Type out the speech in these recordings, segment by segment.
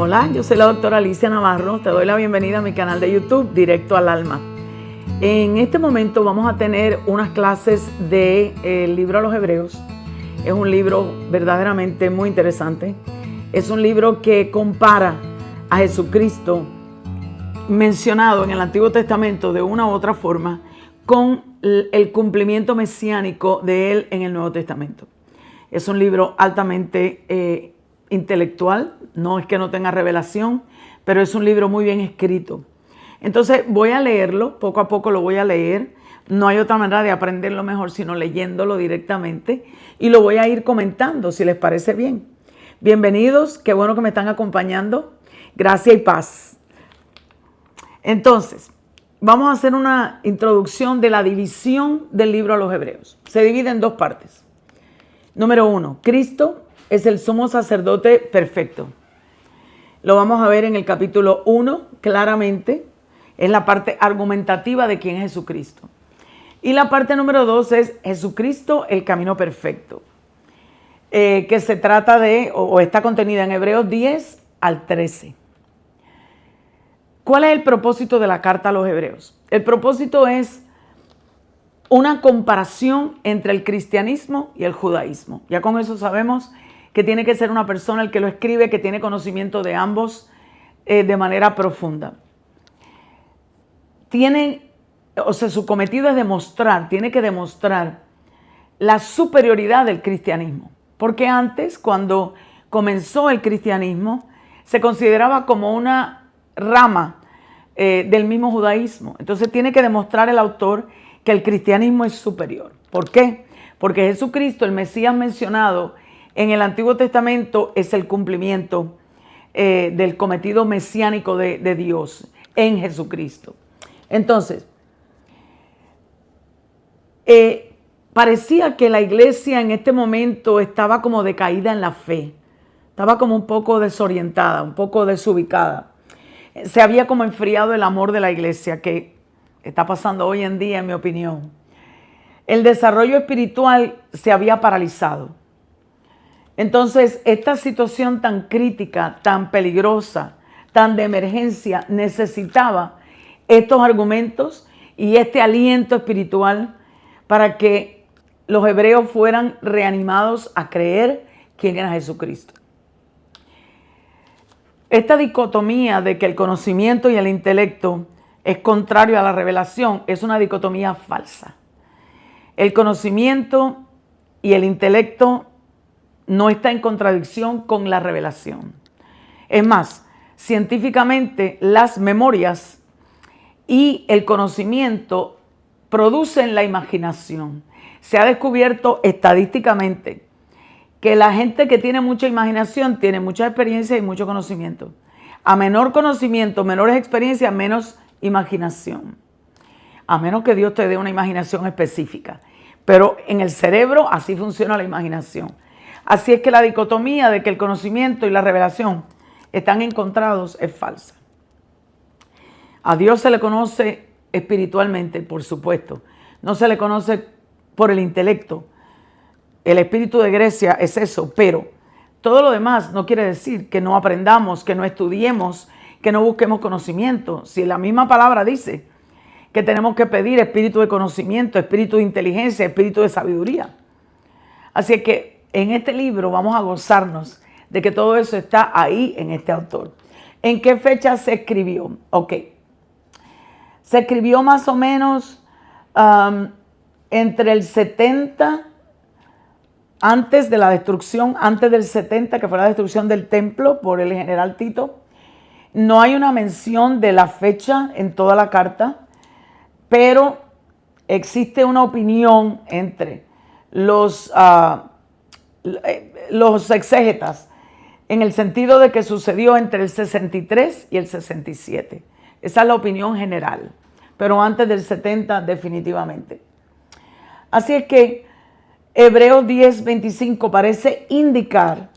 Hola, yo soy la doctora Alicia Navarro, te doy la bienvenida a mi canal de YouTube, Directo al Alma. En este momento vamos a tener unas clases del libro a los Hebreos. Es un libro verdaderamente muy interesante. Es un libro que compara a Jesucristo mencionado en el Antiguo Testamento de una u otra forma con el cumplimiento mesiánico de él en el Nuevo Testamento. Es un libro altamente intelectual, no es que no tenga revelación, pero es un libro muy bien escrito. Entonces voy a leerlo, poco a poco lo voy a leer. No hay otra manera de aprenderlo mejor sino leyéndolo directamente y lo voy a ir comentando si les parece bien. Bienvenidos, qué bueno que me están acompañando. Gracia y paz. Entonces, vamos a hacer una introducción de la división del libro a los Hebreos. Se divide en dos partes. Número 1, Cristo es el sumo sacerdote perfecto. Lo vamos a ver en el capítulo 1 claramente. Es la parte argumentativa de quién es Jesucristo. Y la parte número 2 es Jesucristo, el camino perfecto. Que se trata de, o está contenida en Hebreos 10 al 13. ¿Cuál es el propósito de la carta a los Hebreos? El propósito es una comparación entre el cristianismo y el judaísmo. Ya con eso sabemos que tiene que ser una persona el que lo escribe, que tiene conocimiento de ambos de manera profunda. Su cometido es demostrar, tiene que demostrar la superioridad del cristianismo. Porque antes, cuando comenzó el cristianismo, se consideraba como una rama del mismo judaísmo. Entonces tiene que demostrar el autor que el cristianismo es superior. ¿Por qué? Porque Jesucristo, el Mesías mencionado en el Antiguo Testamento, es el cumplimiento del cometido mesiánico de Dios en Jesucristo. Entonces, parecía que la iglesia en este momento estaba como decaída en la fe. Estaba como un poco desorientada, un poco desubicada. Se había como enfriado el amor de la iglesia, que está pasando hoy en día, en mi opinión. El desarrollo espiritual se había paralizado. Entonces, esta situación tan crítica, tan peligrosa, tan de emergencia, necesitaba estos argumentos y este aliento espiritual para que los hebreos fueran reanimados a creer quién era Jesucristo. Esta dicotomía de que el conocimiento y el intelecto es contrario a la revelación es una dicotomía falsa. El conocimiento y el intelecto no está en contradicción con la revelación. Es más, científicamente las memorias y el conocimiento producen la imaginación. Se ha descubierto estadísticamente que la gente que tiene mucha imaginación tiene mucha experiencia y mucho conocimiento. A menor conocimiento, menores experiencias, menos imaginación. A menos que Dios te dé una imaginación específica. Pero en el cerebro así funciona la imaginación. Así es que la dicotomía de que el conocimiento y la revelación están encontrados es falsa. A Dios se le conoce espiritualmente, por supuesto. No se le conoce por el intelecto. El espíritu de Grecia es eso, pero todo lo demás no quiere decir que no aprendamos, que no estudiemos, que no busquemos conocimiento. Si la misma palabra dice que tenemos que pedir espíritu de conocimiento, espíritu de inteligencia, espíritu de sabiduría. Así es que en este libro vamos a gozarnos de que todo eso está ahí en este autor. ¿En qué fecha se escribió? Ok. Se escribió más o menos entre el 70, antes de la destrucción, antes del 70, que fue la destrucción del templo por el general Tito. No hay una mención de la fecha en toda la carta, pero existe una opinión entre los exégetas en el sentido de que sucedió entre el 63 y el 67. Esa es la opinión general, pero antes del 70 definitivamente. Así es que Hebreos 10:25 parece indicar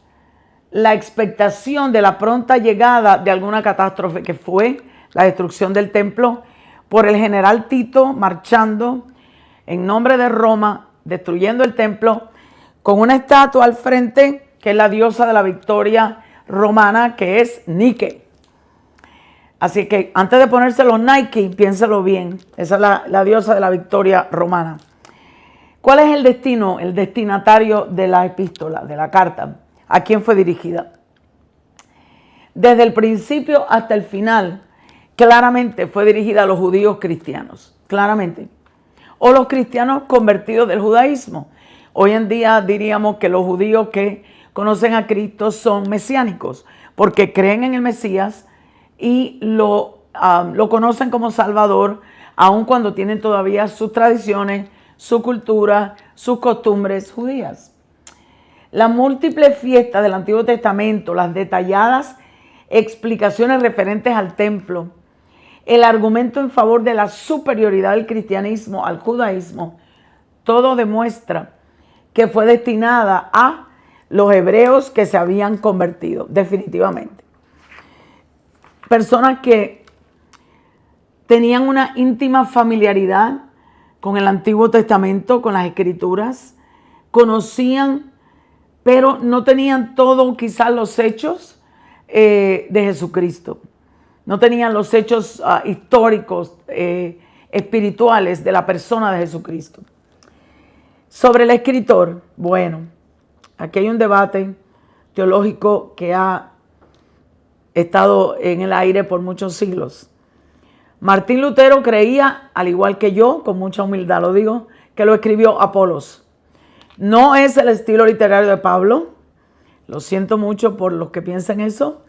la expectación de la pronta llegada de alguna catástrofe que fue la destrucción del templo por el general Tito marchando en nombre de Roma, destruyendo el templo con una estatua al frente que es la diosa de la victoria romana que es Nike. Así que antes de ponerse los Nike, piénselo bien. Esa es la diosa de la victoria romana. ¿Cuál es el destino, el destinatario de la epístola, de la carta? ¿A quién fue dirigida? Desde el principio hasta el final, claramente fue dirigida a los judíos cristianos. Claramente. O los cristianos convertidos del judaísmo. Hoy en día diríamos que los judíos que conocen a Cristo son mesiánicos, porque creen en el Mesías y lo conocen como Salvador, aun cuando tienen todavía sus tradiciones, su cultura, sus costumbres judías. Las múltiples fiestas del Antiguo Testamento, las detalladas explicaciones referentes al templo, el argumento en favor de la superioridad del cristianismo al judaísmo, todo demuestra que fue destinada a los hebreos que se habían convertido, definitivamente. Personas que tenían una íntima familiaridad con el Antiguo Testamento, con las Escrituras, conocían, pero no tenían todo quizás los hechos de Jesucristo. No tenían los hechos históricos, espirituales de la persona de Jesucristo. Sobre el escritor, bueno, aquí hay un debate teológico que ha estado en el aire por muchos siglos. Martín Lutero creía, al igual que yo, con mucha humildad lo digo, que lo escribió Apolos. No es el estilo literario de Pablo, lo siento mucho por los que piensan eso.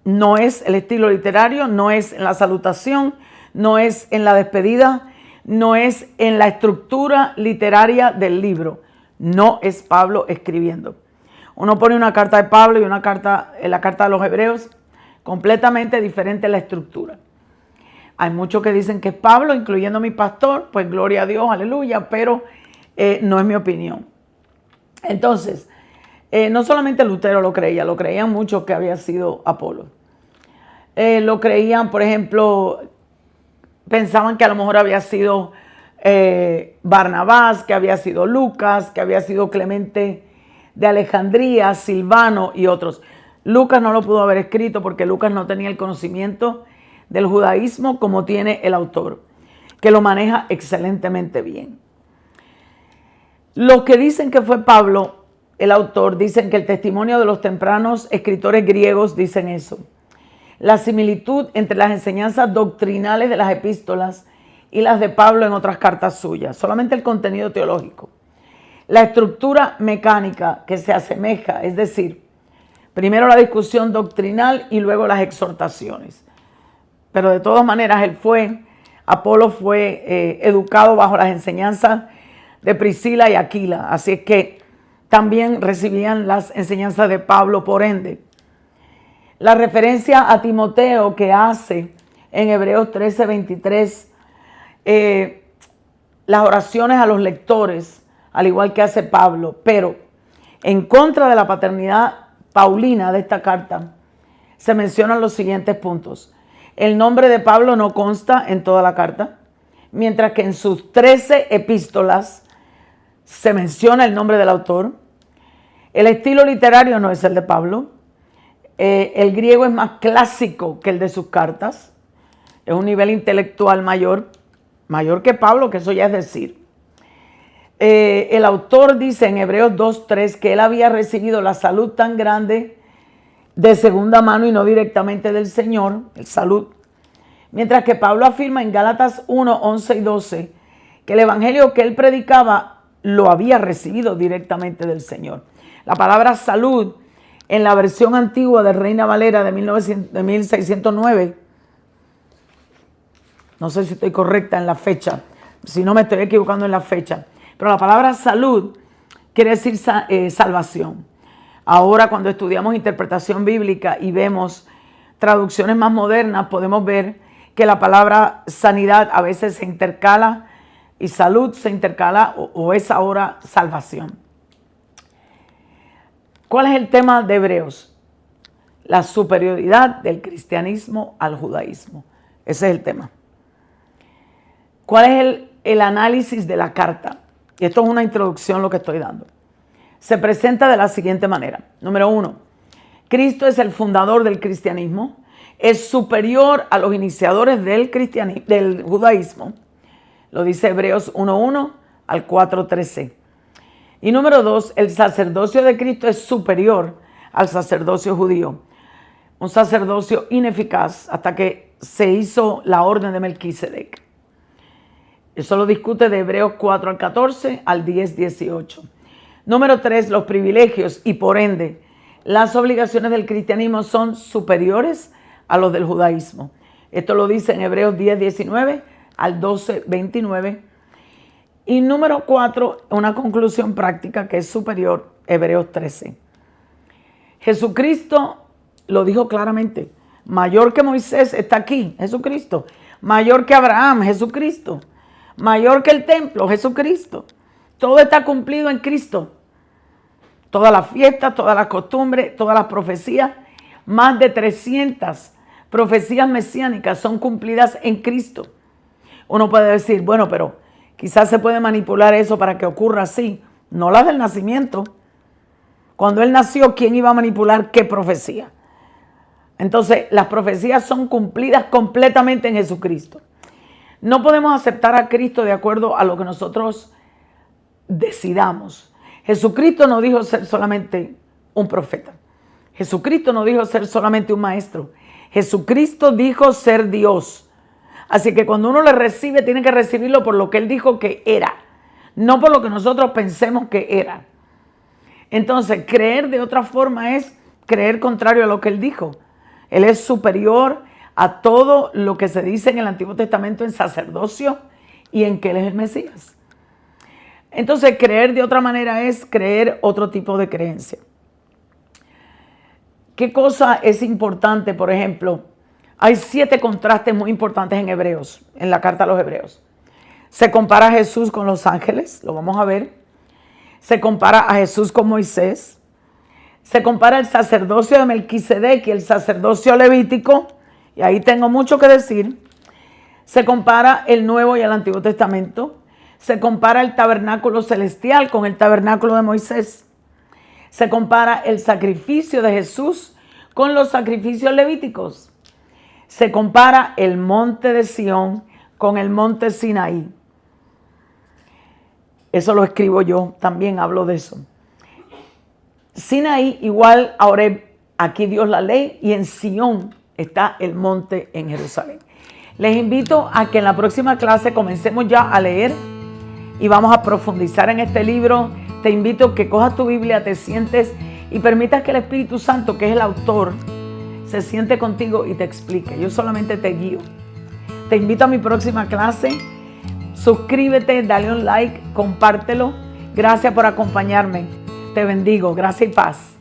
No es el estilo literario, no es en la salutación, no es en la despedida, no es en la estructura literaria del libro. No es Pablo escribiendo. Uno pone una carta de Pablo y una carta, la carta de los Hebreos, completamente diferente la estructura. Hay muchos que dicen que es Pablo, incluyendo mi pastor, pues gloria a Dios, aleluya, pero no es mi opinión. Entonces, no solamente Lutero lo creía, lo creían muchos que había sido Apolo. Lo creían, por ejemplo, pensaban que a lo mejor había sido Barnabás, que había sido Lucas, que había sido Clemente de Alejandría, Silvano y otros. Lucas no lo pudo haber escrito porque Lucas no tenía el conocimiento del judaísmo como tiene el autor, que lo maneja excelentemente bien. Los que dicen que fue Pablo, el autor, dicen que el testimonio de los tempranos escritores griegos dicen eso. La similitud entre las enseñanzas doctrinales de las epístolas y las de Pablo en otras cartas suyas, solamente el contenido teológico. La estructura mecánica que se asemeja, es decir, primero la discusión doctrinal y luego las exhortaciones. Pero de todas maneras, Apolo fue educado bajo las enseñanzas de Priscila y Aquila, así es que también recibían las enseñanzas de Pablo por ende. La referencia a Timoteo que hace en Hebreos 13:23, las oraciones a los lectores, al igual que hace Pablo, pero en contra de la paternidad paulina de esta carta, se mencionan los siguientes puntos. El nombre de Pablo no consta en toda la carta, mientras que en sus 13 epístolas se menciona el nombre del autor. El estilo literario no es el de Pablo. El griego es más clásico que el de sus cartas. Es un nivel intelectual mayor que Pablo, que eso ya es decir. El autor dice en Hebreos 2:3 que él había recibido la salud tan grande de segunda mano y no directamente del Señor, el salud. Mientras que Pablo afirma en Gálatas 1:11 y 12 que el evangelio que él predicaba lo había recibido directamente del Señor. La palabra salud en la versión antigua de Reina Valera de 1609, no sé si estoy correcta en la fecha, si no me estoy equivocando en la fecha, pero la palabra salud quiere decir salvación. Ahora cuando estudiamos interpretación bíblica y vemos traducciones más modernas, podemos ver que la palabra sanidad a veces se intercala y salud se intercala o es ahora salvación. ¿Cuál es el tema de Hebreos? La superioridad del cristianismo al judaísmo. Ese es el tema. ¿Cuál es el análisis de la carta? Y esto es una introducción lo que estoy dando. se presenta de la siguiente manera. Número 1, Cristo es el fundador del cristianismo, es superior a los iniciadores del judaísmo. Lo dice Hebreos 1:1 al 4:13. Y número 2, el sacerdocio de Cristo es superior al sacerdocio judío. Un sacerdocio ineficaz hasta que se hizo la orden de Melquisedec. Eso lo discute de Hebreos 4 al 14 al 10:18. Número 3, los privilegios y por ende las obligaciones del cristianismo son superiores a los del judaísmo. Esto lo dice en Hebreos 10:19 al 12:29. Y número 4, una conclusión práctica que es superior, Hebreos 13. Jesucristo lo dijo claramente. Mayor que Moisés está aquí, Jesucristo. Mayor que Abraham, Jesucristo. Mayor que el templo, Jesucristo. Todo está cumplido en Cristo. Todas las fiestas, todas las costumbres, todas las profecías. Más de 300 profecías mesiánicas son cumplidas en Cristo. Uno puede decir, bueno, pero quizás se puede manipular eso para que ocurra así. No las del nacimiento. Cuando Él nació, ¿quién iba a manipular qué profecía? Entonces, las profecías son cumplidas completamente en Jesucristo. No podemos aceptar a Cristo de acuerdo a lo que nosotros decidamos. Jesucristo no dijo ser solamente un profeta. Jesucristo no dijo ser solamente un maestro. Jesucristo dijo ser Dios. Así que cuando uno le recibe, tiene que recibirlo por lo que Él dijo que era, no por lo que nosotros pensemos que era. Entonces, creer de otra forma es creer contrario a lo que Él dijo. Él es superior a todo lo que se dice en el Antiguo Testamento en sacerdocio y en que Él es el Mesías. Entonces, creer de otra manera es creer otro tipo de creencia. ¿Qué cosa es importante? Por ejemplo, hay 7 contrastes muy importantes en Hebreos, en la carta a los Hebreos. Se compara a Jesús con los ángeles, lo vamos a ver. Se compara a Jesús con Moisés. Se compara el sacerdocio de Melquisedec y el sacerdocio levítico, y ahí tengo mucho que decir. Se compara el Nuevo y el Antiguo Testamento. Se compara el tabernáculo celestial con el tabernáculo de Moisés. Se compara el sacrificio de Jesús con los sacrificios levíticos. Se compara el monte de Sión con el monte Sinaí. Eso lo escribo yo, también hablo de eso. Sinaí igual a Horeb, aquí dio la ley, y en Sión está el monte en Jerusalén. Les invito a que en la próxima clase comencemos ya a leer y vamos a profundizar en este libro. Te invito a que cojas tu Biblia, te sientes y permitas que el Espíritu Santo, que es el autor, se siente contigo y te explique. Yo solamente te guío. Te invito a mi próxima clase. Suscríbete, dale un like, compártelo. Gracias por acompañarme. Te bendigo. Gracias y paz.